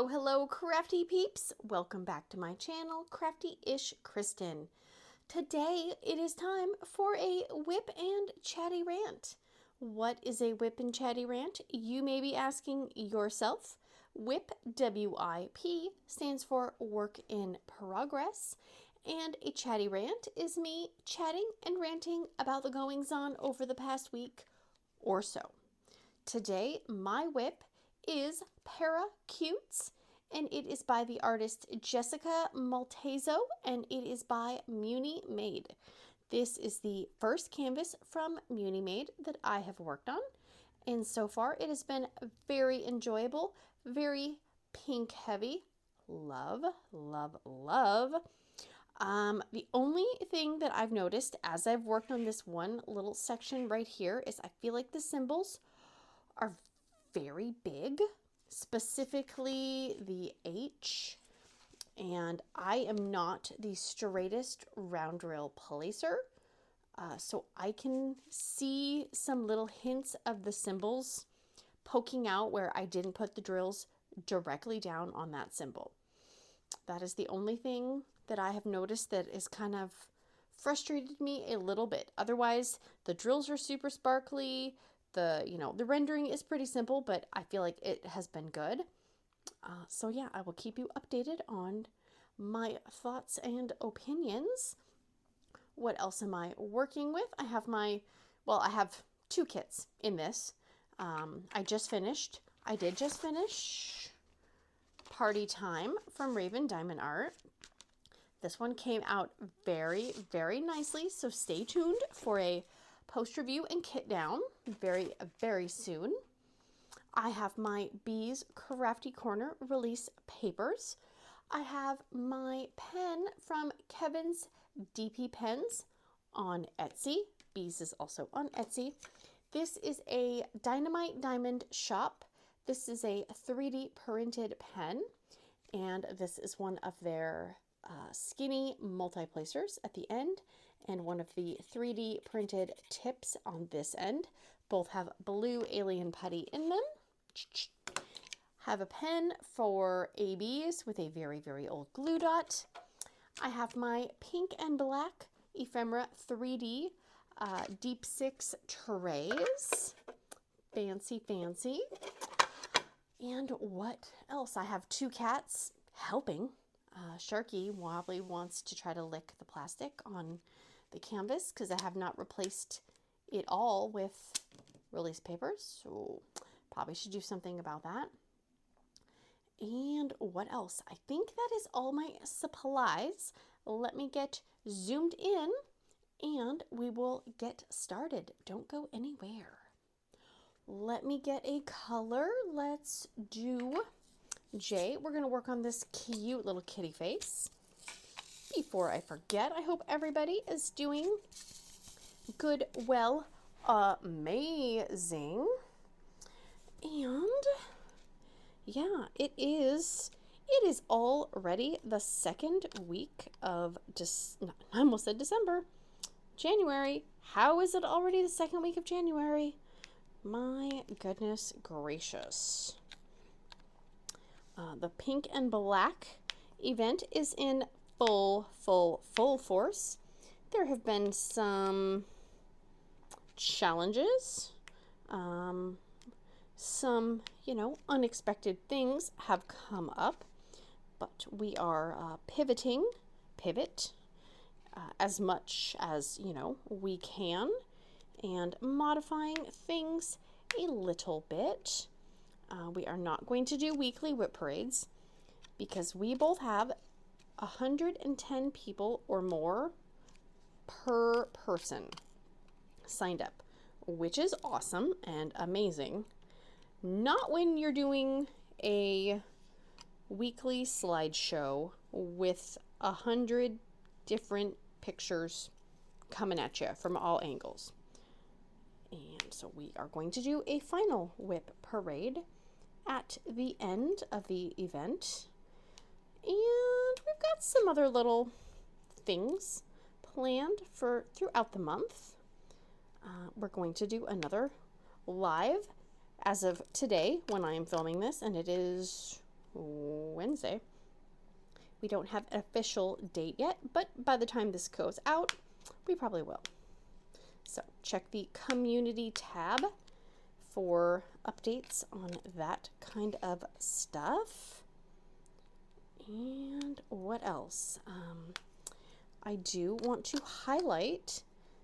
Hello, hello, crafty peeps. Welcome back to my channel, Crafty-ish Kristyn. Today, it is time for a WIP and Chatty rant. What is a WIP and Chatty rant? You may be asking yourself. WIP, W-I-P, stands for Work in Progress. And a Chatty rant is me chatting and ranting about the goings-on over the past week or so. Today, my WIP is Para-Cutes, and it is by the artist Jessica Maltezo, and it is by Muni Made. This is the first canvas from Muni Made that I have worked on, and so far it has been very enjoyable, very pink heavy. Love, love, love. The only thing that I've noticed as I've worked on this one little section right here is I feel like the symbols are very big, specifically the H, and I am not the straightest round rail placer, so I can see some little hints of the symbols poking out where I didn't put the drills directly down on that symbol. That is the only thing that I have noticed that is kind of frustrated me a little bit. Otherwise, the drills are super sparkly. The rendering is pretty simple, but I feel like it has been good. So yeah, I will keep you updated on my thoughts and opinions. What else am I working with? I have two kits in this. I did just finish Party Time from Raven Diamond Art. This one came out very, very nicely, so stay tuned for a post review and kit down very, very soon. I have my Bees Crafty Corner release papers. I have my pen from Kevin's DP Pens on Etsy. Bees is also on Etsy. This is a Dynamite Diamond Shop. This is a 3D printed pen, and this is one of their skinny multi-placers at the end, and one of the 3D printed tips on this end. Both have blue alien putty in them. Have a pen for ABs with a very, very old glue dot. I have my pink and black ephemera 3D Deep 6 trays. Fancy, fancy. And what else? I have two cats helping. Sharky Wobbly wants to try to lick the plastic on the canvas because I have not replaced it all with release papers, so probably should do something about that. And what else? I think that is all my supplies. Let me get zoomed in and we will get started. Don't go anywhere. Let me get a color. Let's do J. We're going to work on this cute little kitty face. Before I forget, I hope everybody is doing good, well, amazing. And yeah, it is already the second week of I almost said December. January. How is it already the second week of January? My goodness gracious. The pink and black event is in full force. There have been some challenges. Some, unexpected things have come up, but we are pivot as much as, we can, and modifying things a little bit. We are not going to do weekly WIP parades because we both have 110 people or more per person signed up, which is awesome and amazing. Not when you're doing a weekly slideshow with 100 different pictures coming at you from all angles. And so we are going to do a final WIP parade at the end of the event. And we've got some other little things planned for throughout the month. We're going to do another live as of today when I am filming this, and it is Wednesday. We don't have an official date yet, but by the time this goes out, we probably will. So check the community tab for updates on that kind of stuff. And what else? I do want to highlight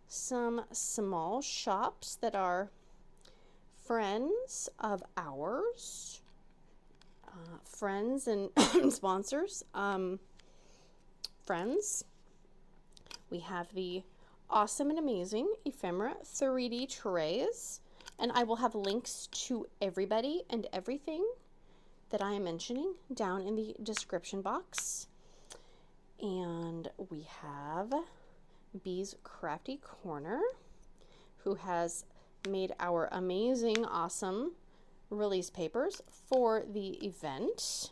some small shops that are friends of ours, friends and sponsors. Friends, we have the awesome and amazing ephemera 3D trays, and I will have links to everybody and everything that I am mentioning down in the description box. And we have Bee's Crafty Corner, who has made our amazing, awesome release papers for the event.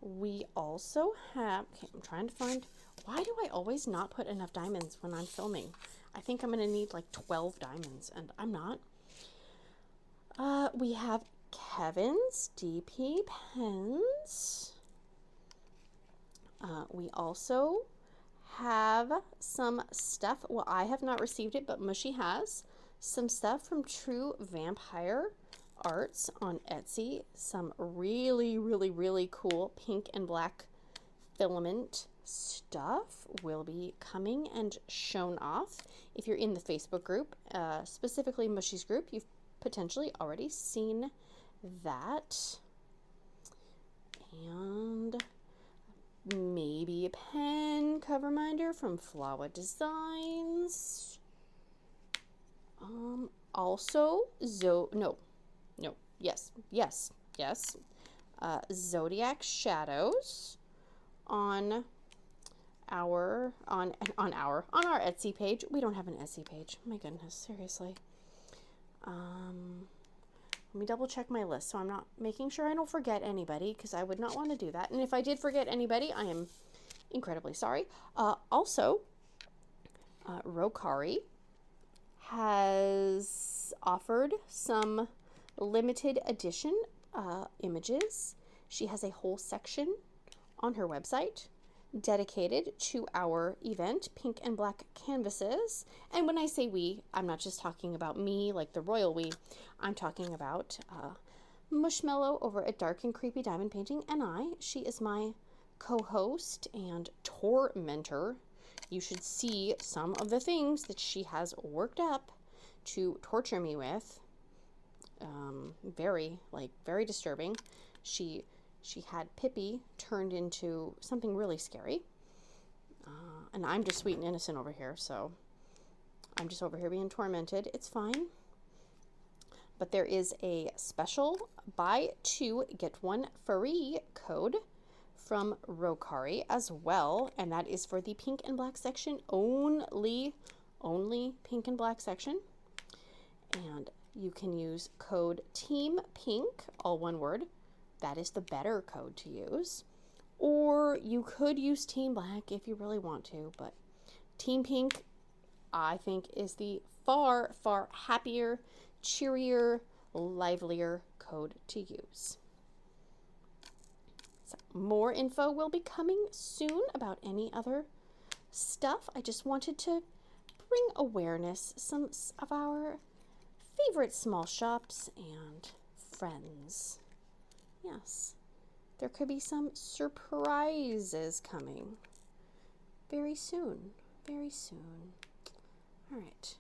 We also have, okay, I'm trying to find, why do I always not put enough diamonds when I'm filming? I think I'm going to need like 12 diamonds, and I'm not. We have Kevin's DP pens. We also have some stuff. Well, I have not received it, but Mushy has some stuff from True Vampire Arts on Etsy. Some really, really, really cool pink and black filament stuff will be coming and shown off. If you're in the Facebook group, specifically Mushy's group, you've potentially already seen that. And maybe a pen cover minder from Flawa Designs. Also, Zodiac Shadows on our Etsy page. We don't have an Etsy page. My goodness, seriously. Let me double check my list so I'm not making sure I don't forget anybody, because I would not want to do that. And if I did forget anybody, I am incredibly sorry. Also, Rokkari has offered some limited edition images. She has a whole section on her website dedicated to our event, Pink and Black Canvases. And when I say we, I'm not just talking about me, like the royal we. I'm talking about Mushmellow over at Dark and Creepy Diamond Painting, and she is my co-host and tormentor. You should see some of the things that she has worked up to torture me with. Very disturbing. She had Pippi turned into something really scary. And I'm just sweet and innocent over here, so I'm just over here being tormented. It's fine. But there is a special buy 2 get 1 free code from Rokkari as well, and that is for the pink and black section only pink and black section. And you can use code TEAMPINK, all one word. That is the better code to use. Or you could use Team Black if you really want to, but Team Pink, I think, is the far, far happier, cheerier, livelier code to use. So more info will be coming soon about any other stuff. I just wanted to bring awareness some of our favorite small shops and friends. Yes, there could be some surprises coming very soon, very soon. All right,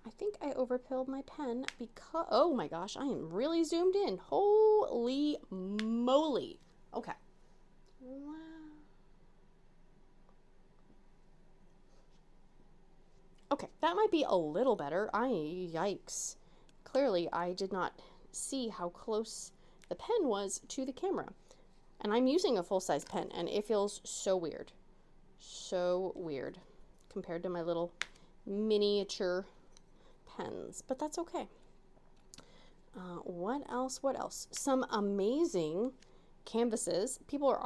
I think I overfilled my pen because, oh my gosh, I am really zoomed in. Holy moly. Okay. Wow. Okay, that might be a little better. Yikes. Clearly, I did not see how close the pen was to the camera. And I'm using a full-size pen, and it feels so weird. So weird compared to my little miniature pens. But that's okay. What else? What else? Some amazing canvases. People are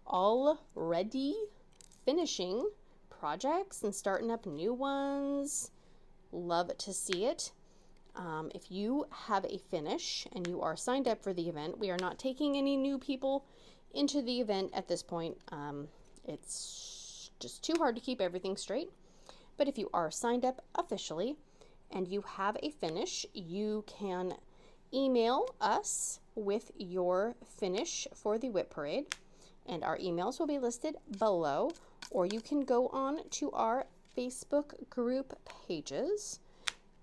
already finishing projects and starting up new ones. Love to see it. If you have a finish and you are signed up for the event, we are not taking any new people into the event at this point. It's just too hard to keep everything straight. But if you are signed up officially and you have a finish, you can email us with your finish for the WIP parade, and our emails will be listed below, or you can go on to our Facebook group pages,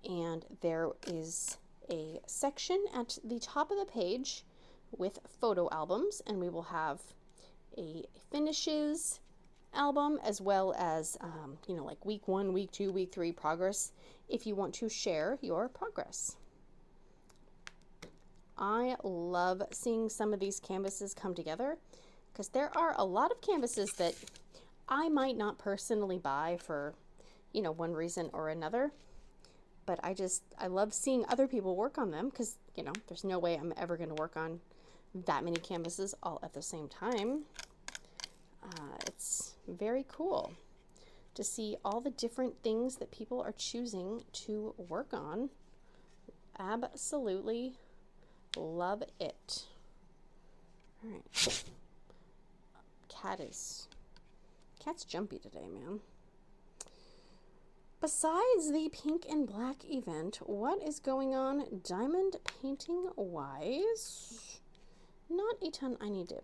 and there is a section at the top of the page with photo albums, and we will have a finishes album as well as you know, like week 1, week 2, week 3 progress if you want to share your progress. I love seeing some of these canvases come together because there are a lot of canvases that I might not personally buy for, you know, one reason or another, but I love seeing other people work on them because, you know, there's no way I'm ever going to work on that many canvases all at the same time. It's very cool to see all the different things that people are choosing to work on. Absolutely love it. All right. Cat's jumpy today, man. Besides the pink and black event, what is going on diamond painting wise? Not a ton I need to.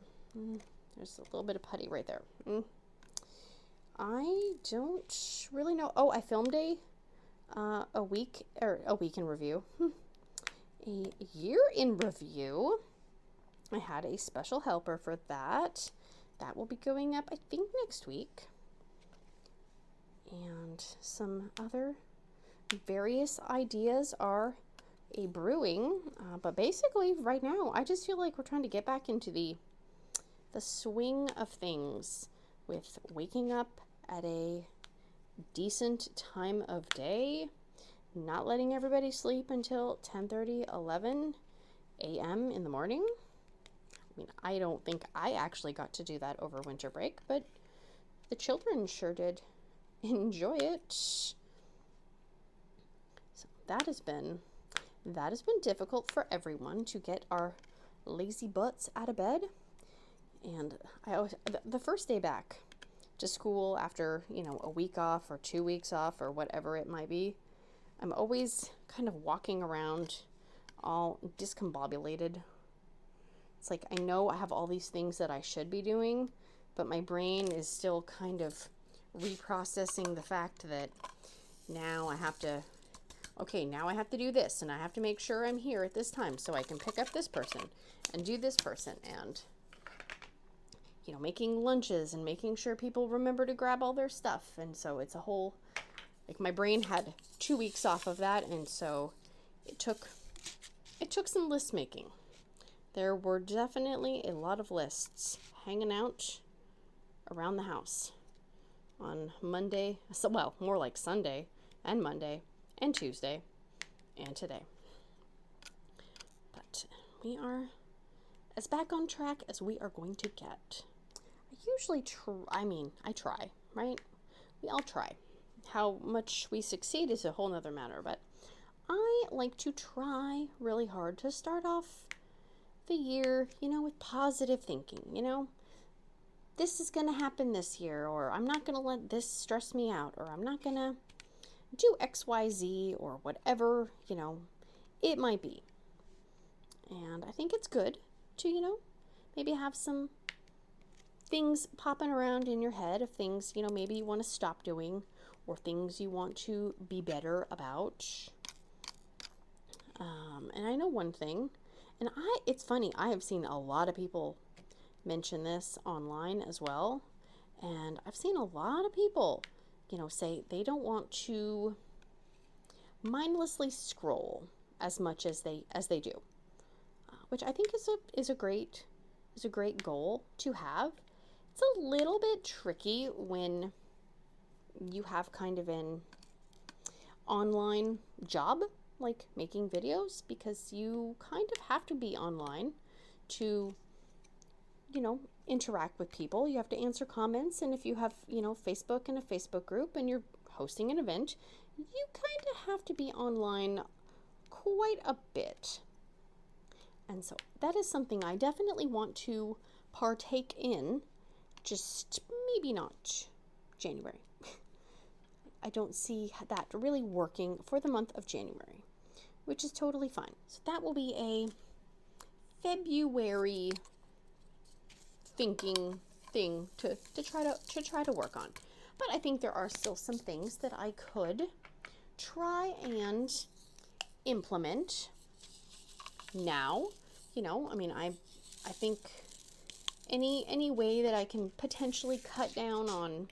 There's a little bit of putty right there. I don't really know. Oh, I filmed a week in review. A year in review. I had a special helper for that. That will be going up, I think, next week. And some other various ideas are a brewing, but basically right now I just feel like we're trying to get back into the swing of things with waking up at a decent time of day, not letting everybody sleep until 10:30, 11 a.m. in the morning. I mean, I don't think I actually got to do that over winter break, but the children sure did enjoy it. So that has been difficult for everyone to get our lazy butts out of bed. And the first day back to school after, you know, a week off or 2 weeks off or whatever it might be, I'm always kind of walking around all discombobulated. It's like I know I have all these things that I should be doing, but my brain is still kind of reprocessing the fact that now I have to do this, and I have to make sure I'm here at this time so I can pick up this person and do this person, and, you know, making lunches and making sure people remember to grab all their stuff. And so it's a whole, like, my brain had 2 weeks off of that, and so it took some list making. There were definitely a lot of lists hanging out around the house on Monday, so, well, more like Sunday and Monday and Tuesday and today. But we are as back on track as we are going to get. I try, right? We all try. How much we succeed is a whole nother matter, but I like to try really hard to start off the year, you know, with positive thinking, you know. This is going to happen this year, or I'm not going to let this stress me out, or I'm not going to do XYZ, or whatever, you know, it might be. And I think it's good to, you know, maybe have some things popping around in your head of things, you know, maybe you want to stop doing, or things you want to be better about. And I know one thing, and it's funny, I have seen a lot of people mention this online as well, and I've seen a lot of people, you know, say they don't want to mindlessly scroll as much as they do, which I think is a great goal to have. It's a little bit tricky when you have kind of an online job like making videos, because you kind of have to be online to, you know, interact with people. You have to answer comments, and if you have, you know, Facebook and a Facebook group and you're hosting an event, you kind of have to be online quite a bit. And so that is something I definitely want to partake in, just maybe not January. I don't see that really working for the month of January, which is totally fine. So that will be a February thinking thing to try to work on. But I think there are still some things that I could try and implement now. You know, I mean, I think any way that I can potentially cut down on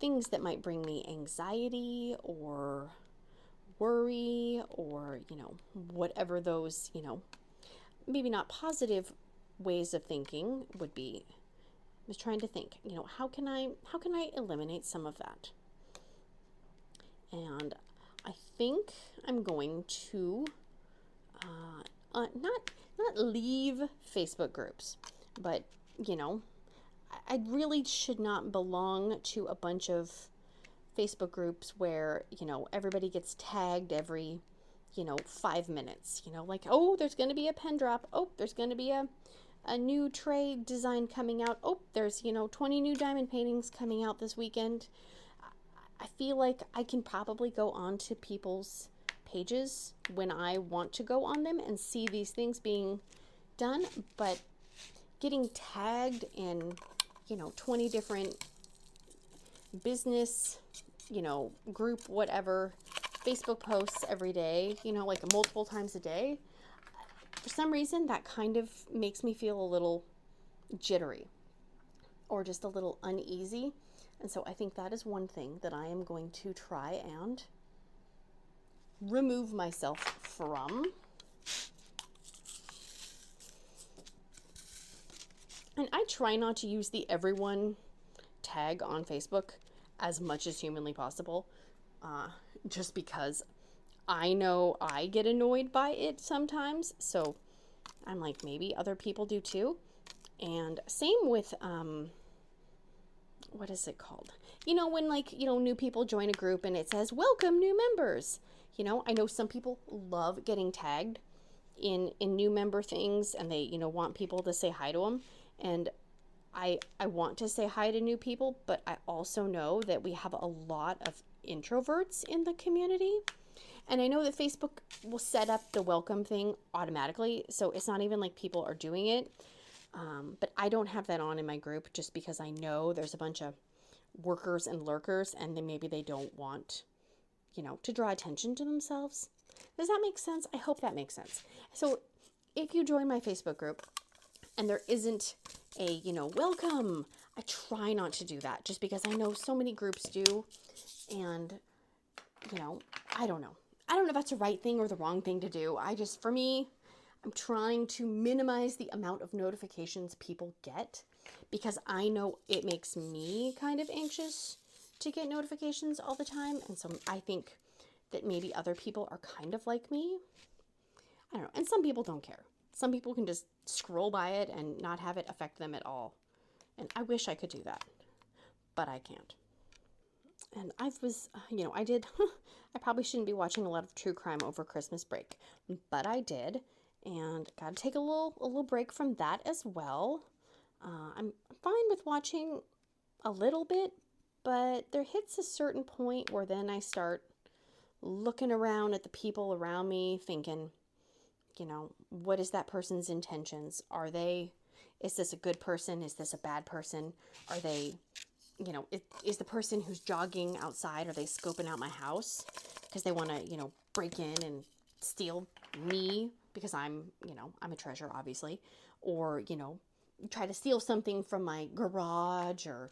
things that might bring me anxiety or worry, or, you know, whatever those, you know, maybe not positive ways of thinking would be. I was trying to think, you know, how can I eliminate some of that? And I think I'm going to not leave Facebook groups, but, you know, I really should not belong to a bunch of Facebook groups where, you know, everybody gets tagged every, you know, 5 minutes, you know, like, oh, there's going to be a pen drop. Oh, there's going to be a new tray design coming out. Oh, there's, you know, 20 new diamond paintings coming out this weekend. I feel like I can probably go on to people's pages when I want to go on them and see these things being done, but getting tagged in, you know, 20 different business, you know, group, whatever, Facebook posts every day, you know, like multiple times a day, for some reason that kind of makes me feel a little jittery or just a little uneasy. And so I think that is one thing that I am going to try and remove myself from. And I try not to use the everyone tag on Facebook as much as humanly possible, just because I know I get annoyed by it sometimes. So I'm like, maybe other people do too. And same with, what is it called? You know, when, like, you know, new people join a group and it says, welcome new members. You know, I know some people love getting tagged in new member things, and they, you know, want people to say hi to them. And I want to say hi to new people, but I also know that we have a lot of introverts in the community. And I know that Facebook will set up the welcome thing automatically, so it's not even like people are doing it. But I don't have that on in my group just because I know there's a bunch of workers and lurkers, and then maybe they don't want, you know, to draw attention to themselves. Does that make sense? I hope that makes sense. So if you join my Facebook group and there isn't a, you know, welcome, I try not to do that just because I know so many groups do. And, you know, I don't know. I don't know if that's the right thing or the wrong thing to do. For me, I'm trying to minimize the amount of notifications people get because I know it makes me kind of anxious to get notifications all the time. And so I think that maybe other people are kind of like me. I don't know. And some people don't care. Some people can just scroll by it and not have it affect them at all. And I wish I could do that, but I can't. And I probably shouldn't be watching a lot of true crime over Christmas break, but I did, and got to take a little break from that as well. I'm fine with watching a little bit, but there hits a certain point where then I start looking around at the people around me thinking, you know, what is that person's intentions? Is this a good person? Is this a bad person? Are they, you know, is the person who's jogging outside, are they scoping out my house because they want to, you know, break in and steal me because I'm, you know, I'm a treasure, obviously, or, you know, try to steal something from my garage or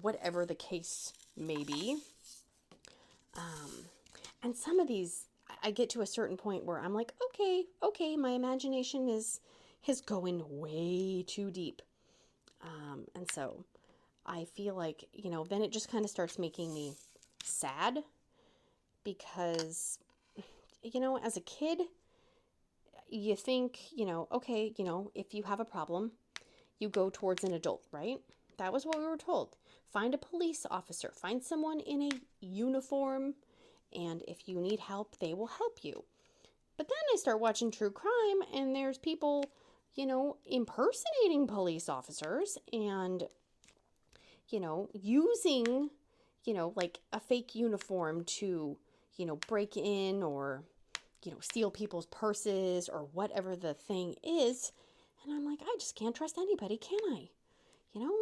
whatever the case may be. And some of these, I get to a certain point where I'm like, okay, my imagination is going way too deep. And so I feel like, you know, then it just kind of starts making me sad because, you know, as a kid, you think, you know, okay, you know, if you have a problem, you go towards an adult, right? That was what we were told. Find a police officer, find someone in a uniform, and if you need help, they will help you. But then I start watching true crime, and there's people, impersonating police officers and, using, like a fake uniform to, break in or, steal people's purses or whatever the thing is. And I'm like, I just can't trust anybody, can I?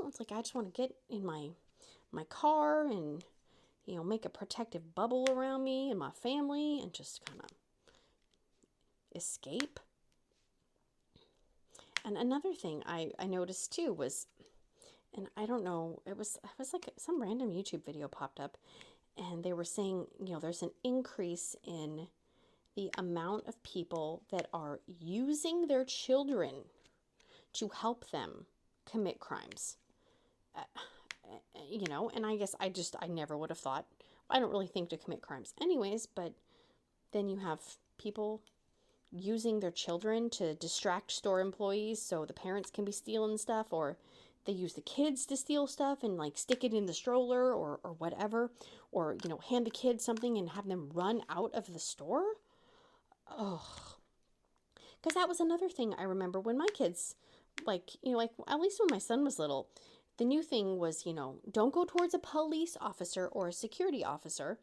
It's like I just want to get in my car and, make a protective bubble around me and my family and just kind of escape. And another thing I noticed too was, and I don't know, it was like some random YouTube video popped up, and they were saying, there's an increase in the amount of people that are using their children to help them commit crimes. And I guess I never would have thought. I don't really think to commit crimes anyways, but then you have people using their children to distract store employees so the parents can be stealing stuff, or they use the kids to steal stuff and like stick it in the stroller or whatever, or hand the kids something and have them run out of the store. Oh, because that was another thing I remember when my kids, like at least when my son was little, the new thing was, don't go towards a police officer or a security officer.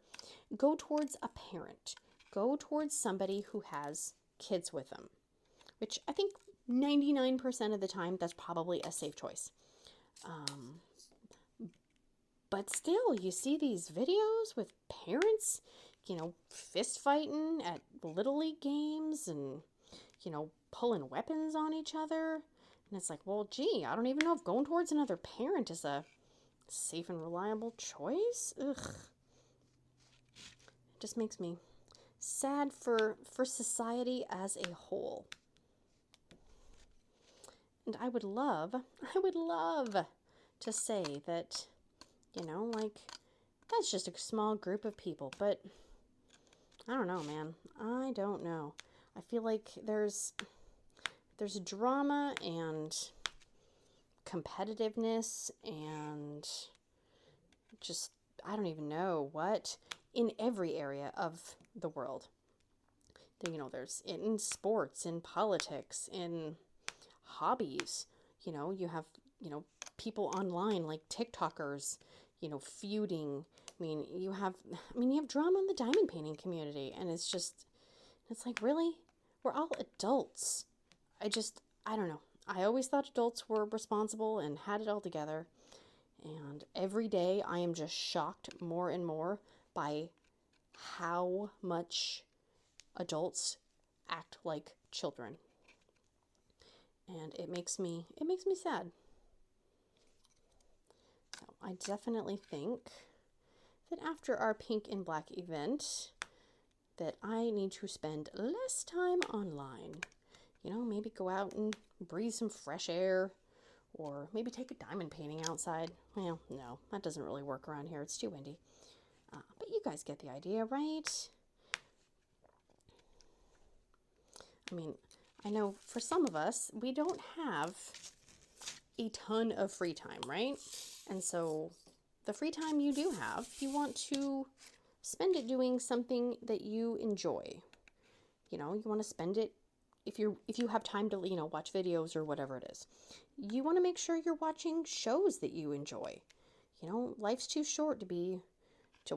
Go towards a parent. Go towards somebody who has kids with them, which I think 99% of the time, that's probably a safe choice. But still, you see these videos with parents, fist fighting at Little League games and, pulling weapons on each other. And it's like, well, gee, I don't even know if going towards another parent is a safe and reliable choice. Ugh. It just makes me sad for society as a whole. And I would love to say that, like, that's just a small group of people, but I don't know, man. I don't know. I feel like there's drama and competitiveness and just, I don't even know what, in every area of the world. There's in sports, in politics, in hobbies. You have, people online like TikTokers, feuding. You have drama in the diamond painting community, and it's like, really? We're all adults. I don't know. I always thought adults were responsible and had it all together. And every day I am just shocked more and more by how much adults act like children. And it makes me sad. So I definitely think that after our Pink and Black event, that I need to spend less time online. Maybe go out and breathe some fresh air, or maybe take a diamond painting outside. Well, no, that doesn't really work around here. It's too windy. But you guys get the idea, right? I know for some of us, we don't have a ton of free time, right? And so the free time you do have, you want to spend it doing something that you enjoy. You want to spend it, if you have time to, watch videos or whatever it is. You want to make sure you're watching shows that you enjoy. Life's too short to be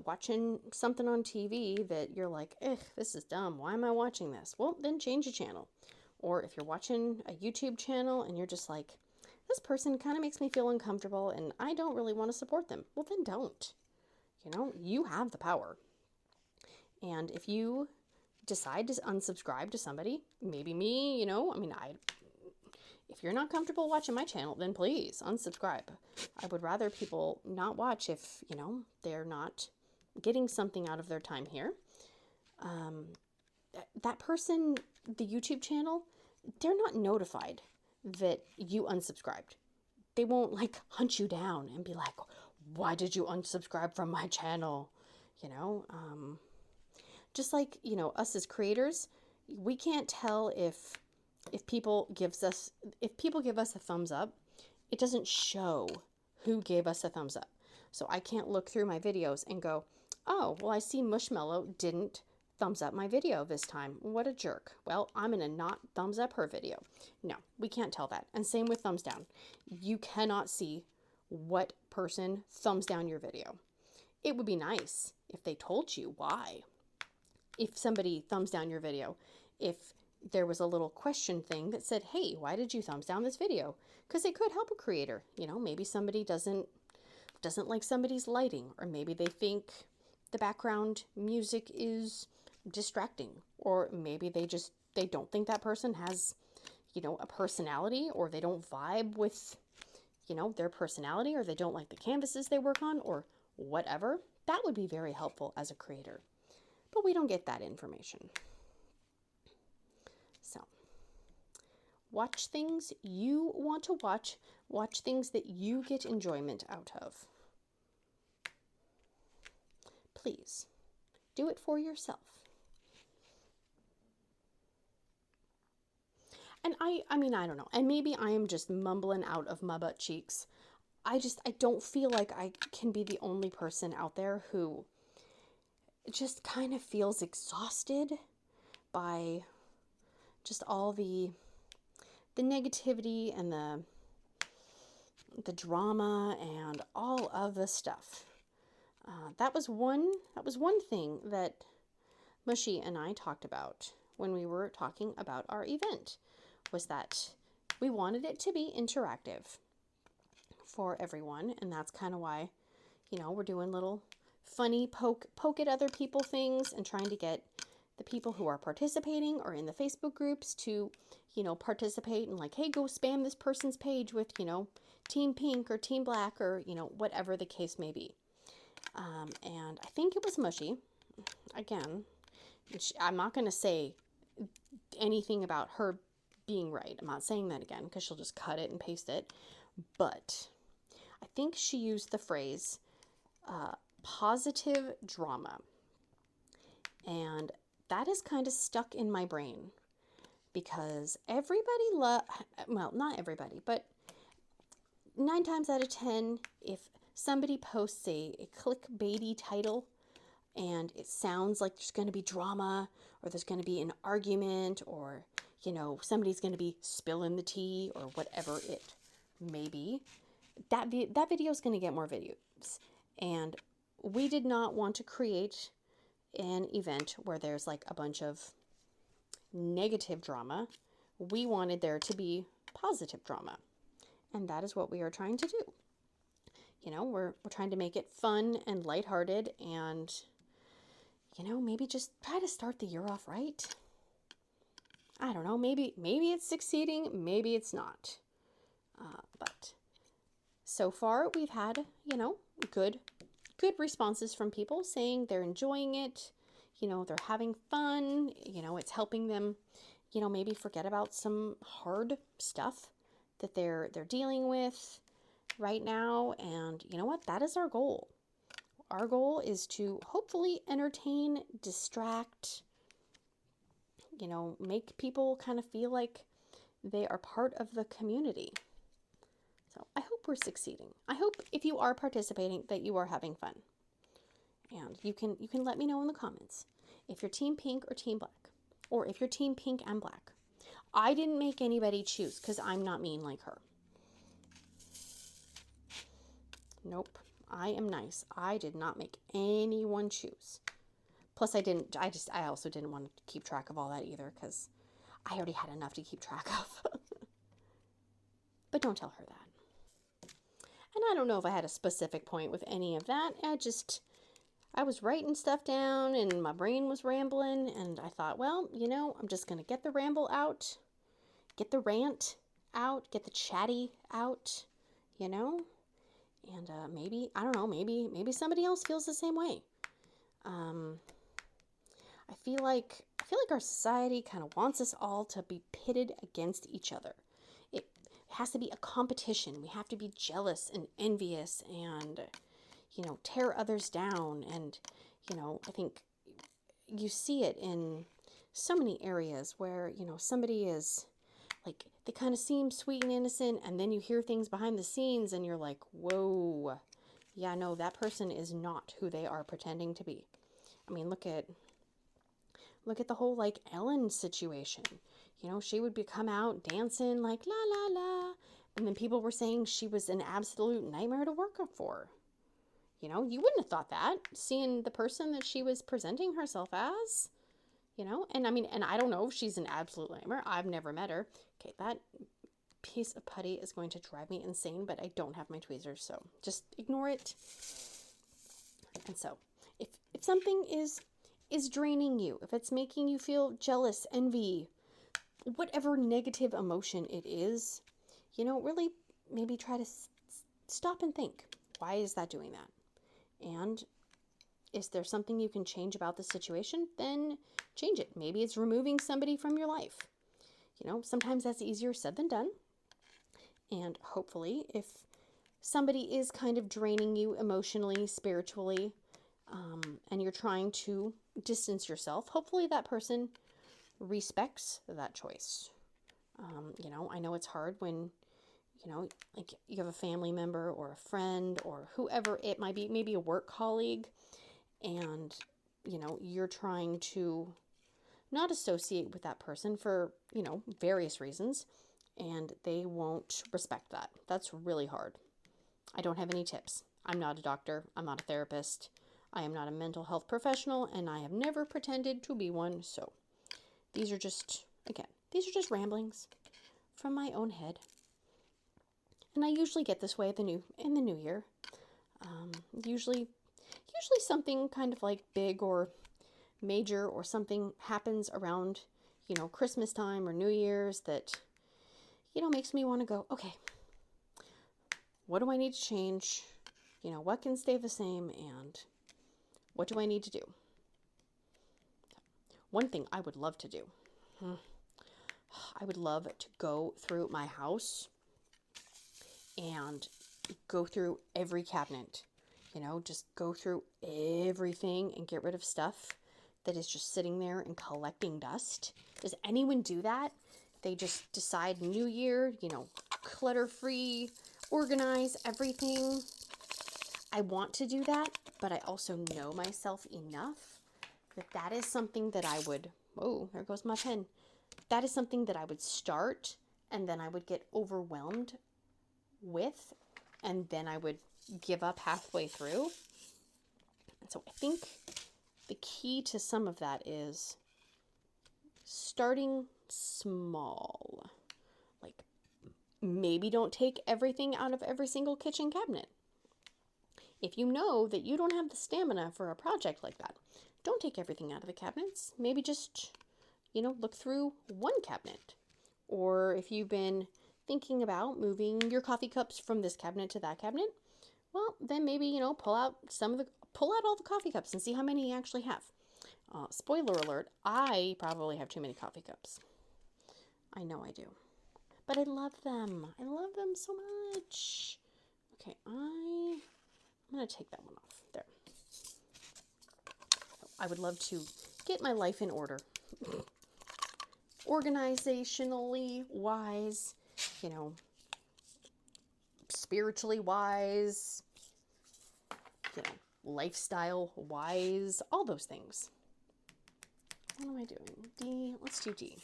watching something on TV that you're like, this is dumb. Why am I watching this? Well, then change the channel. Or if you're watching a YouTube channel and you're just like, this person kind of makes me feel uncomfortable and I don't really want to support them. Well, then don't. You have the power. And if you decide to unsubscribe to somebody, maybe me, if you're not comfortable watching my channel, then please unsubscribe. I would rather people not watch if, they're not getting something out of their time here. That person, the YouTube channel, they're not notified that you unsubscribed. They won't hunt you down and be like, why did you unsubscribe from my channel? Just like, us as creators, we can't tell if people give us a thumbs up, it doesn't show who gave us a thumbs up. So I can't look through my videos and go, oh, well, I see Mushmallow didn't thumbs up my video this time. What a jerk. Well, I'm going to not thumbs up her video. No, we can't tell that. And same with thumbs down. You cannot see what person thumbs down your video. It would be nice if they told you why. If somebody thumbs down your video, if there was a little question thing that said, hey, why did you thumbs down this video? Because it could help a creator. You know, maybe somebody doesn't like somebody's lighting, or maybe they think the background music is distracting, or maybe they don't think that person has, you know, a personality, or they don't vibe with, you know, their personality, or they don't like the canvases they work on, or whatever. That would be very helpful as a creator, but we don't get that information. So watch things you want to watch things that you get enjoyment out of. Please do it for yourself. And I mean, I don't know. And maybe I am just mumbling out of my butt cheeks. I don't feel like I can be the only person out there who just kind of feels exhausted by just all the negativity and the drama and all of the stuff. That was one thing that Mushy and I talked about when we were talking about our event, was that we wanted it to be interactive for everyone, and that's kind of why, you know, we're doing little funny poke at other people things, and trying to get the people who are participating or in the Facebook groups to, you know, participate and like, hey, go spam this person's page with, you know, Team Pink or Team Black, or, you know, whatever the case may be. And I think it was Mushy. Again, I'm not going to say anything about her being right. I'm not saying that again because she'll just cut it and paste it. But I think she used the phrase positive drama. And that is kind of stuck in my brain because everybody well, not everybody, but 9 times out of 10, if somebody posts a clickbaity title and it sounds like there's going to be drama, or there's going to be an argument, or, you know, somebody's going to be spilling the tea, or whatever it may be, that video is going to get more videos. And we did not want to create an event where there's like a bunch of negative drama. We wanted there to be positive drama. And that is what we are trying to do. You know, we're trying to make it fun and lighthearted, and, you know, maybe just try to start the year off right. I don't know, maybe it's succeeding, maybe it's not. But so far we've had, you know, good responses from people saying they're enjoying it, you know, they're having fun, you know, it's helping them, you know, maybe forget about some hard stuff that they're dealing with right now. And you know what? That is our goal. Our goal is to hopefully entertain, distract, you know, make people kind of feel like they are part of the community. So I hope we're succeeding. I hope if you are participating that you are having fun. And you can let me know in the comments if you're Team Pink or Team Black, or if you're Team Pink and Black. I didn't make anybody choose because I'm not mean like her. Nope, I am nice. I did not make anyone choose. Plus I also didn't want to keep track of all that either because I already had enough to keep track of. But don't tell her that. And I don't know if I had a specific point with any of that. I was writing stuff down and my brain was rambling, and I thought, well, you know, I'm just going to get the ramble out, get the rant out, get the chatty out, you know, and maybe, I don't know, maybe somebody else feels the same way. I feel like our society kind of wants us all to be pitted against each other. It has to be a competition. We have to be jealous and envious and, you know, tear others down. And, you know, I think you see it in so many areas where, you know, somebody is like, they kind of seem sweet and innocent, and then you hear things behind the scenes and you're like, whoa, yeah, no, that person is not who they are pretending to be. I mean, look at Look at the whole like Ellen situation. You know, she would come out dancing like la la la. And then people were saying she was an absolute nightmare to work for. You know, you wouldn't have thought that, seeing the person that she was presenting herself as. You know, and I mean, and I don't know if she's an absolute nightmare. I've never met her. Okay, that piece of putty is going to drive me insane, but I don't have my tweezers, so just ignore it. And so, if something is draining you, if it's making you feel jealous, envy, whatever negative emotion it is, you know, really maybe try to stop and think, why is that doing that? And is there something you can change about the situation? Then change it. Maybe it's removing somebody from your life. You know, sometimes that's easier said than done. And hopefully, if somebody is kind of draining you emotionally, spiritually, and you're trying to distance yourself, hopefully that person respects that choice. You know, I know it's hard when, you know, like you have a family member or a friend or whoever it might be, maybe a work colleague, and, you know, you're trying to not associate with that person for, you know, various reasons, and they won't respect that. That's really hard. I don't have any tips. I'm not a doctor. I'm not a therapist. I am not a mental health professional, and I have never pretended to be one. So these are just, again, these are just ramblings from my own head. And I usually get this way in the new year. Usually something kind of like big or major or something happens around, you know, Christmas time or New Year's that, you know, makes me want to go, okay, what do I need to change? You know, what can stay the same, and what do I need to do? One thing I would love to do, I would love to go through my house and go through every cabinet, you know, just go through everything and get rid of stuff that is just sitting there and collecting dust. Does anyone do that? They just decide new year, you know, clutter-free, organize everything. I want to do that, but I also know myself enough that that is something that I would, oh, there goes my pen. That is something that I would start and then I would get overwhelmed with, and then I would give up halfway through. And so I think the key to some of that is starting small. Like, maybe don't take everything out of every single kitchen cabinet. If you know that you don't have the stamina for a project like that, don't take everything out of the cabinets. Maybe just, you know, look through one cabinet. Or if you've been thinking about moving your coffee cups from this cabinet to that cabinet, well, then maybe, you know, pull out all the coffee cups and see how many you actually have. Spoiler alert, I probably have too many coffee cups. I know I do. But I love them. I love them so much. Okay, I'm going to take that one off. There. I would love to get my life in order. Organizationally wise, you know, spiritually wise, you know, lifestyle wise, all those things. What am I doing? D, let's do D.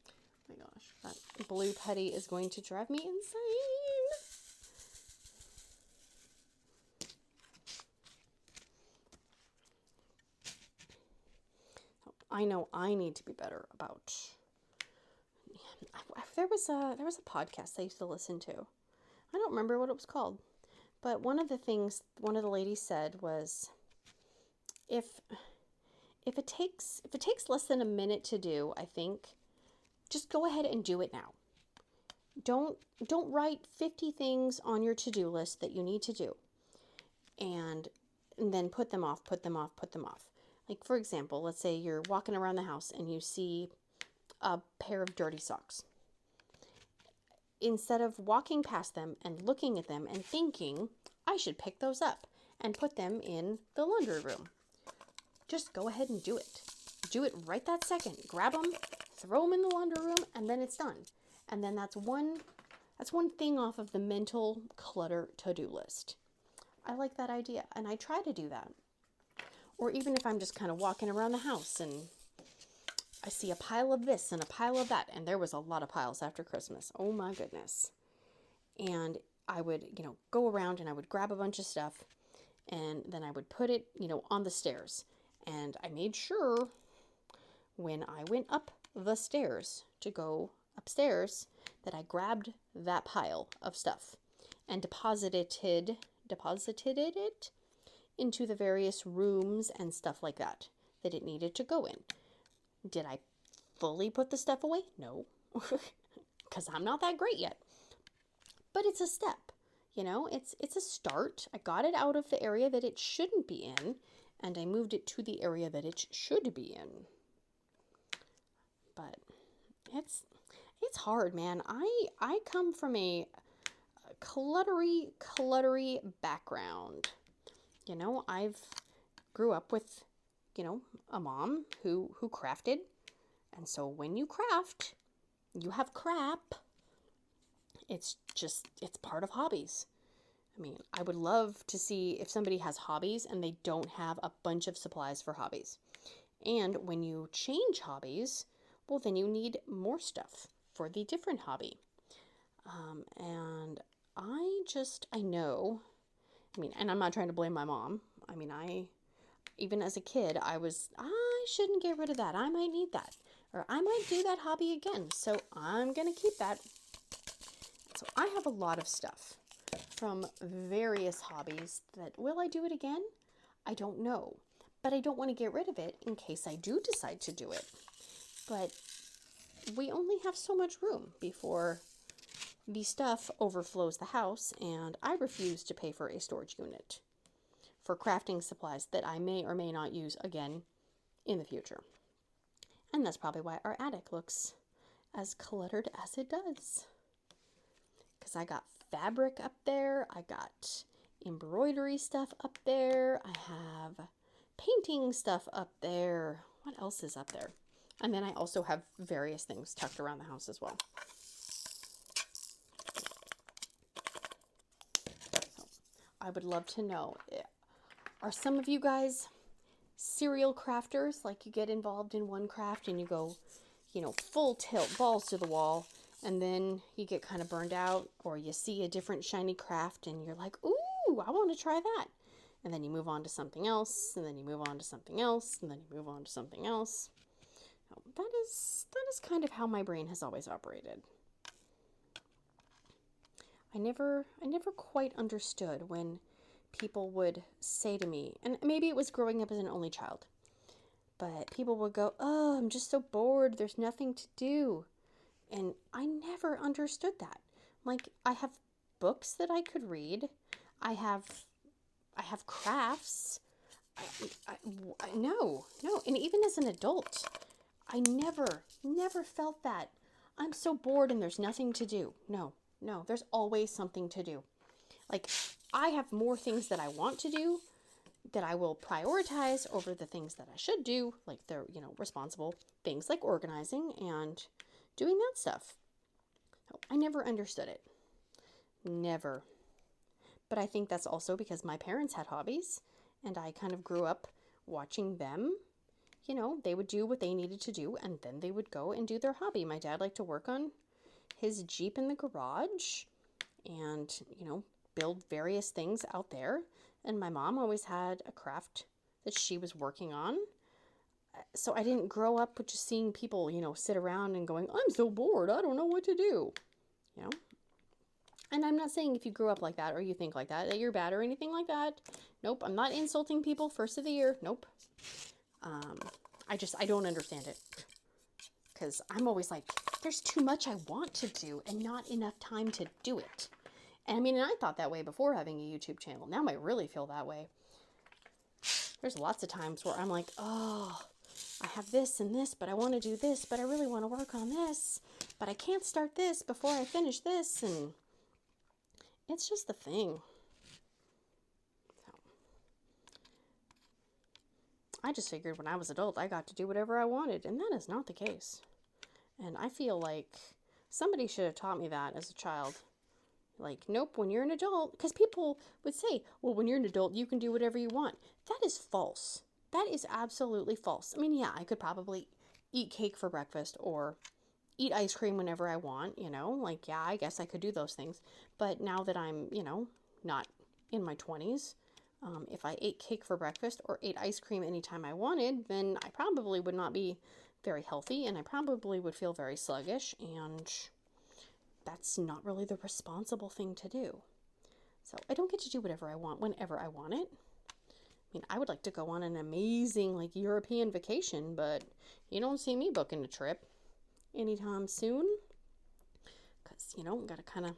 Oh my gosh, that blue putty is going to drive me insane. I know I need to be better about. There was a podcast I used to listen to. I don't remember what it was called, but one of the things one of the ladies said was, if it takes less than a minute to do, I think, just go ahead and do it now. Don't write 50 things on your to-do list that you need to do, and then put them off. Like, for example, let's say you're walking around the house and you see a pair of dirty socks. Instead of walking past them and looking at them and thinking, I should pick those up and put them in the laundry room, just go ahead and do it. Do it right that second. Grab them, throw them in the laundry room, and then it's done. And then that's one thing off of the mental clutter to-do list. I like that idea, and I try to do that. Or even if I'm just kind of walking around the house and, I see a pile of this and a pile of that. And there was a lot of piles after Christmas. Oh my goodness. And I would, go around and I would grab a bunch of stuff and then I would put it, on the stairs. And I made sure when I went up the stairs to go upstairs that I grabbed that pile of stuff and deposited it into the various rooms and stuff like that it needed to go in. Did I fully put the stuff away? No, because I'm not that great yet. But it's a step, it's a start. I got it out of the area that it shouldn't be in, and I moved it to the area that it should be in. But it's hard, man. I come from a cluttery background. I've grew up with, a mom who crafted. And so when you craft, you have crap. It's part of hobbies. I mean, I would love to see if somebody has hobbies and they don't have a bunch of supplies for hobbies. And when you change hobbies, well, then you need more stuff for the different hobby. And I know, and I'm not trying to blame my mom. Even as a kid, I shouldn't get rid of that. I might need that. Or I might do that hobby again. So I'm going to keep that. So I have a lot of stuff from various hobbies that, will I do it again? I don't know. But I don't want to get rid of it in case I do decide to do it. But we only have so much room before the stuff overflows the house, and I refuse to pay for a storage unit for crafting supplies that I may or may not use again in the future. And that's probably why our attic looks as cluttered as it does. Because I got fabric up there, I got embroidery stuff up there, I have painting stuff up there. What else is up there? And then I also have various things tucked around the house as well. So I would love to know, are some of you guys serial crafters? Like you get involved in one craft and you go, full tilt, balls to the wall, and then you get kind of burned out, or you see a different shiny craft and you're like, ooh, I want to try that. And then you move on to something else, and then you move on to something else, and then you move on to something else. That is kind of how my brain has always operated. I never quite understood when people would say to me, and maybe it was growing up as an only child, but people would go, oh, I'm just so bored, there's nothing to do. And I never understood that. Like, I have books that I could read. I have crafts. No. And even as an adult, I never felt that. I'm so bored and there's nothing to do. No, there's always something to do. Like, I have more things that I want to do that I will prioritize over the things that I should do, like they're, responsible things like organizing and doing that stuff. I never understood it. Never. But I think that's also because my parents had hobbies and I kind of grew up watching them. They would do what they needed to do and then they would go and do their hobby. My dad liked to work on his Jeep in the garage and, build various things out there. And my mom always had a craft that she was working on. So I didn't grow up with just seeing people, sit around and going, I'm so bored, I don't know what to do. And I'm not saying if you grew up like that or you think like that you're bad or anything like that. Nope, I'm not insulting people first of the year. Nope. I don't understand it. Because I'm always like, there's too much I want to do and not enough time to do it. And I thought that way before having a YouTube channel. Now I really feel that way. There's lots of times where I'm like, oh, I have this and this, but I want to do this, but I really want to work on this, but I can't start this before I finish this. And it's just the thing. So, I just figured when I was adult, I got to do whatever I wanted, and that is not the case. And I feel like somebody should have taught me that as a child. Like, nope, when you're an adult, because people would say, well, when you're an adult, you can do whatever you want. That is false. That is absolutely false. Yeah, I could probably eat cake for breakfast or eat ice cream whenever I want, you know, like, yeah, I guess I could do those things. But now that I'm, you know, not in my 20s, if I ate cake for breakfast or ate ice cream anytime I wanted, then I probably would not be very healthy and I probably would feel very sluggish, and that's not really the responsible thing to do. So I don't get to do whatever I want whenever I want it. I mean, I would like to go on an amazing, like, European vacation, but you don't see me booking a trip anytime soon. Because, you know, gotta kind of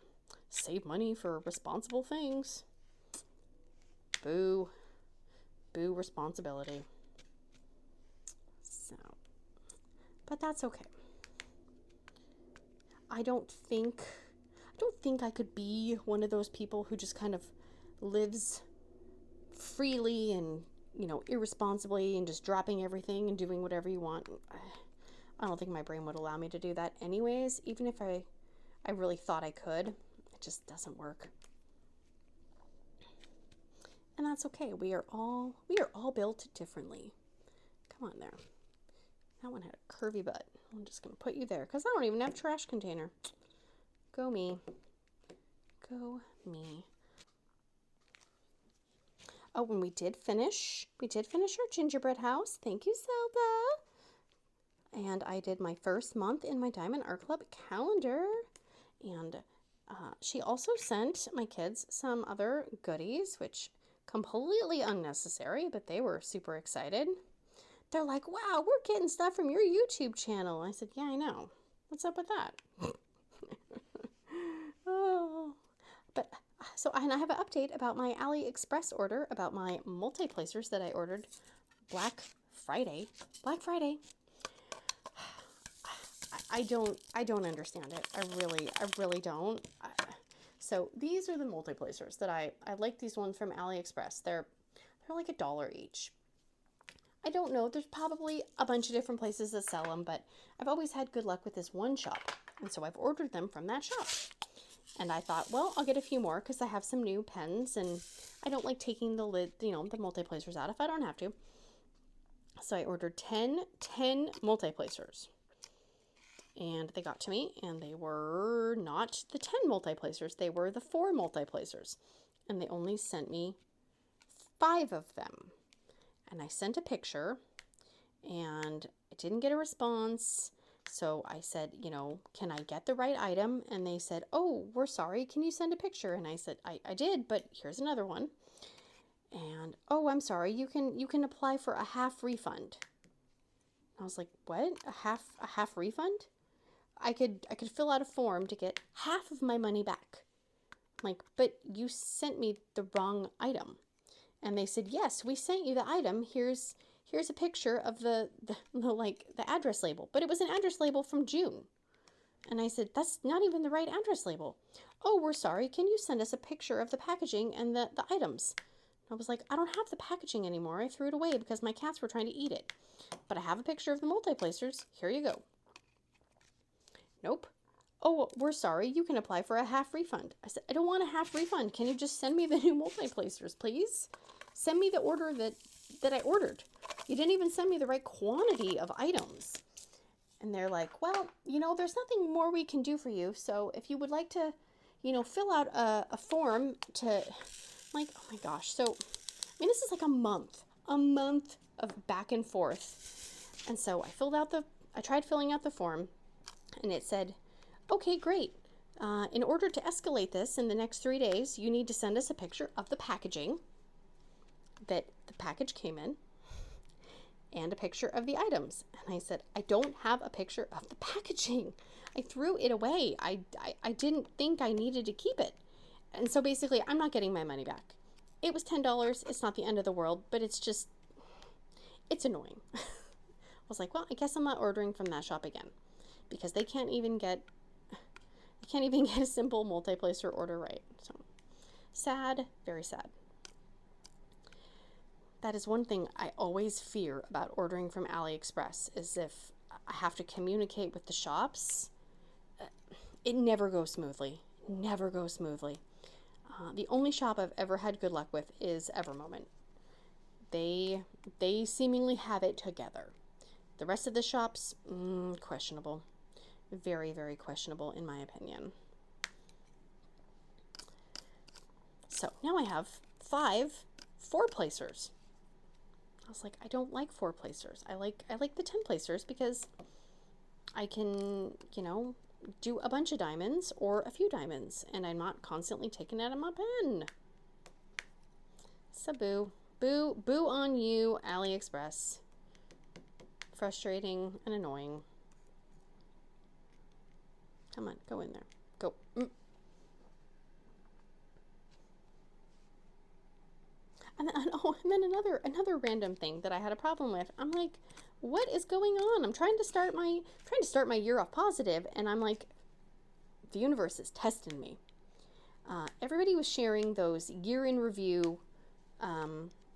save money for responsible things. Boo. Boo responsibility. So, but that's okay. I don't think I could be one of those people who just kind of lives freely and, you know, irresponsibly and just dropping everything and doing whatever you want. I don't think my brain would allow me to do that anyways, even if I really thought I could. It just doesn't work. And that's okay. We are all built differently. Come on there. That one had a curvy butt. I'm just going to put you there because I don't even have a trash container. Go me. Go me. Oh, and we did finish our gingerbread house. Thank you, Zelda. And I did my first month in my Diamond Art Club calendar. And she also sent my kids some other goodies, which completely unnecessary, but they were super excited. They're like, wow, we're getting stuff from your YouTube channel. I said, yeah, I know. What's up with that? Oh, but so and I have an update about my AliExpress order, about my multi-placers that I ordered Black Friday. Black Friday. I don't understand it. I really don't. So these are the multi-placers that I like, these ones from AliExpress. They're like $1 each. I don't know. There's probably a bunch of different places that sell them, but I've always had good luck with this one shop. And so I've ordered them from that shop. And I thought, well, I'll get a few more because I have some new pens and I don't like taking the lid, you know, the multi-placers out if I don't have to. So I ordered 10 multi-placers. And they got to me and they were not the 10 multi-placers. They were the 4 multi-placers. And they only sent me 5 of them. And I sent a picture and I didn't get a response. So I said, you know, can I get the right item? And they said, oh, we're sorry. Can you send a picture? And I said, I did, but here's another one. And, oh, I'm sorry. You can apply for a half refund. I was like, what? A half refund? I could fill out a form to get half of my money back. I'm like, but you sent me the wrong item. And they said, yes, we sent you the item. Here's a picture of the address label. But it was an address label from June. And I said, that's not even the right address label. Oh, we're sorry. Can you send us a picture of the packaging and the items? And I was like, I don't have the packaging anymore. I threw it away because my cats were trying to eat it. But I have a picture of the multi-placers. Here you go. Nope. Oh, we're sorry. You can apply for a half refund. I said, I don't want a half refund. Can you just send me the new multi-placers, please? Send me the order that I ordered. You didn't even send me the right quantity of items. And they're like, well, you know, there's nothing more we can do for you. So if you would like to, you know, fill out a form to, like, oh my gosh. So, I mean, this is like a month of back and forth. And so I tried filling out the form and it said, okay, great. In order to escalate this in the next 3 days, you need to send us a picture of the packaging that the package came in and a picture of the items. And I said, I don't have a picture of the packaging. I threw it away. I didn't think I needed to keep it. And so basically, I'm not getting my money back. It was $10. It's not the end of the world, but it's annoying. I was like, well, I guess I'm not ordering from that shop again because they can't even get a simple multi-placer order right. So sad, very sad. That is one thing I always fear about ordering from AliExpress, is if I have to communicate with the shops, it never goes smoothly. Never goes smoothly. The only shop I've ever had good luck with is Evermoment. They seemingly have it together. The rest of the shops, questionable. Very, very questionable in my opinion. So now I have 5 4-placers. I was like, I don't like 4-placers. I like the 10-placers because I can, you know, do a bunch of diamonds or a few diamonds, and I'm not constantly taking it out of my pen. So boo. Boo on you, AliExpress. Frustrating and annoying. Come on, go in there. Go. And then another random thing that I had a problem with. I'm like, what is going on? I'm trying to start my year off positive, and I'm like, the universe is testing me. Everybody was sharing those year in review,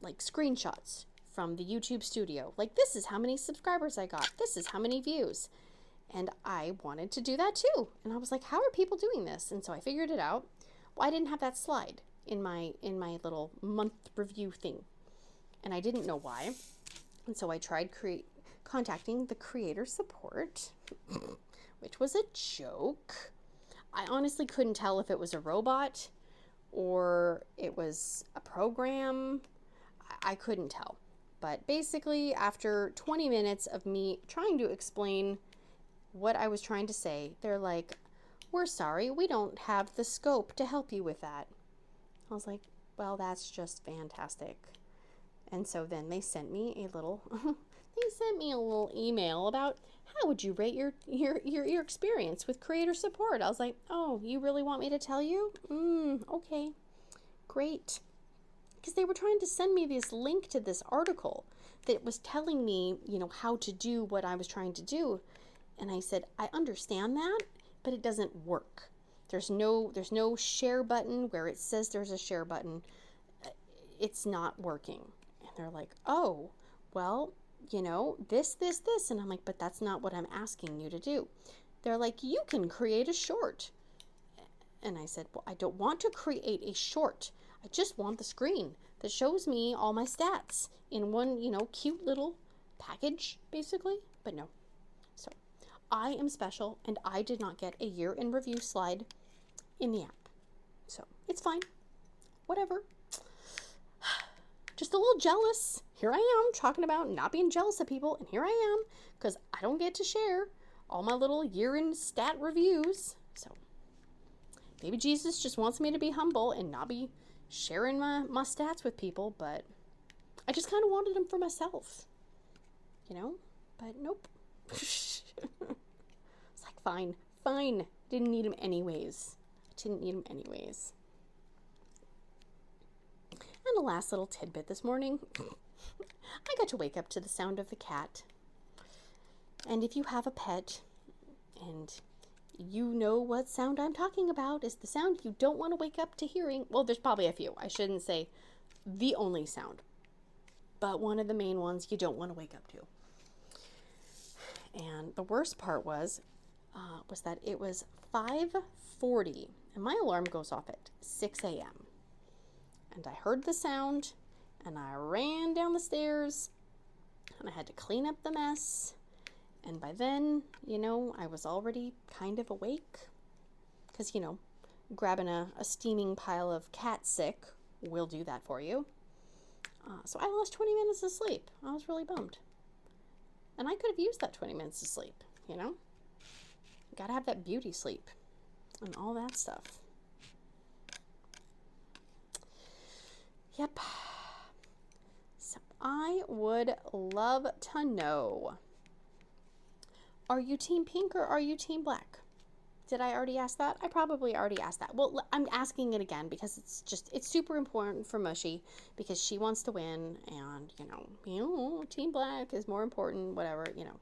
like screenshots from the YouTube studio. Like, this is how many subscribers I got. This is how many views. And I wanted to do that too. And I was like, how are people doing this? And so I figured it out. Well, I didn't have that slide in my little month review thing. And I didn't know why. And so I tried contacting the creator support, which was a joke. I honestly couldn't tell if it was a robot or it was a program. I couldn't tell. But basically, after 20 minutes of me trying to explain what I was trying to say, they're like, we're sorry, we don't have the scope to help you with that. I was like, well, that's just fantastic. And so then they sent me a little email about how would you rate your experience with creator support. I was like, oh, you really want me to tell you? Okay, great. Because they were trying to send me this link to this article that was telling me, you know, how to do what I was trying to do. And I said, I understand that, but it doesn't work. There's no share button where it says there's a share button. It's not working. And they're like, oh, well, you know, this. And I'm like, but that's not what I'm asking you to do. They're like, you can create a short. And I said, well, I don't want to create a short. I just want the screen that shows me all my stats in one, you know, cute little package, basically. But no. So I am special, and I did not get a year in review slide in the app. So it's fine. Whatever. Just a little jealous. Here I am talking about not being jealous of people, and here I am because I don't get to share all my little year-end stat reviews. So maybe Jesus just wants me to be humble and not be sharing my stats with people, but I just kind of wanted them for myself, you know? But nope. It's like, fine. Didn't need them anyways. And the last little tidbit this morning, I got to wake up to the sound of the cat. And if you have a pet and you know what sound I'm talking about is the sound you don't want to wake up to hearing. Well, there's probably a few. I shouldn't say the only sound, but one of the main ones you don't want to wake up to. And the worst part was that it was 5:40 and my alarm goes off at 6 a.m. And I heard the sound and I ran down the stairs and I had to clean up the mess. And by then, you know, I was already kind of awake because, you know, grabbing a steaming pile of cat sick will do that for you. So I lost 20 minutes of sleep. I was really bummed. And I could have used that 20 minutes of sleep, you know? Gotta have that beauty sleep and all that stuff. Yep. So I would love to know, are you Team Pink or are you Team Black? Did I already ask that? I probably already asked that. Well, I'm asking it again because it's super important for Mushy because she wants to win, and you know, Team Black is more important, whatever, you know.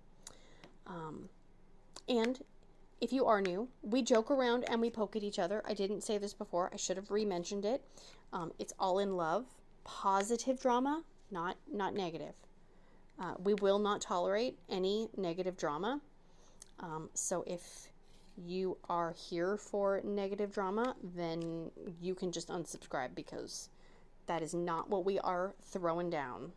And if you are new, we joke around and we poke at each other. I didn't say this before. I should have re-mentioned it. It's all in love, positive drama, not negative. We will not tolerate any negative drama. So if you are here for negative drama, then you can just unsubscribe because that is not what we are throwing down.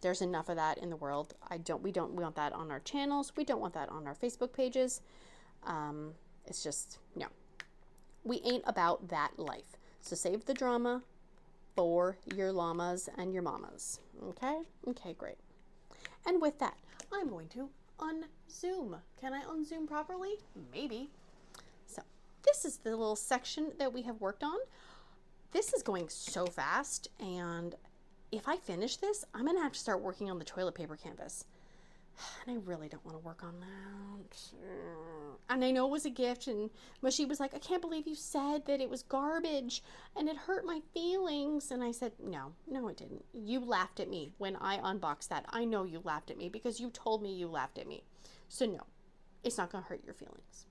There's enough of that in the world. We don't want that on our channels. We don't want that on our Facebook pages. It's just, no. We ain't about that life. So save the drama for your llamas and your mamas. Okay? Okay, great. And with that, I'm going to unzoom. Can I unzoom properly? Maybe. So this is the little section that we have worked on. This is going so fast, and if I finish this, I'm going to have to start working on the toilet paper canvas. And I really don't want to work on that. And I know it was a gift, and Mushy was like, I can't believe you said that it was garbage, and it hurt my feelings. And I said, no, it didn't. You laughed at me when I unboxed that. I know you laughed at me because you told me you laughed at me. So no, it's not going to hurt your feelings.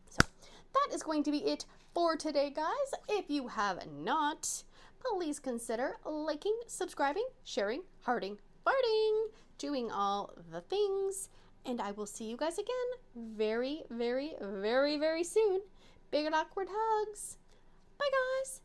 So that is going to be it for today, guys. If you have not, please consider liking, subscribing, sharing, hearting, farting, doing all the things. And I will see you guys again very, very, very, very soon. Big and awkward hugs. Bye, guys.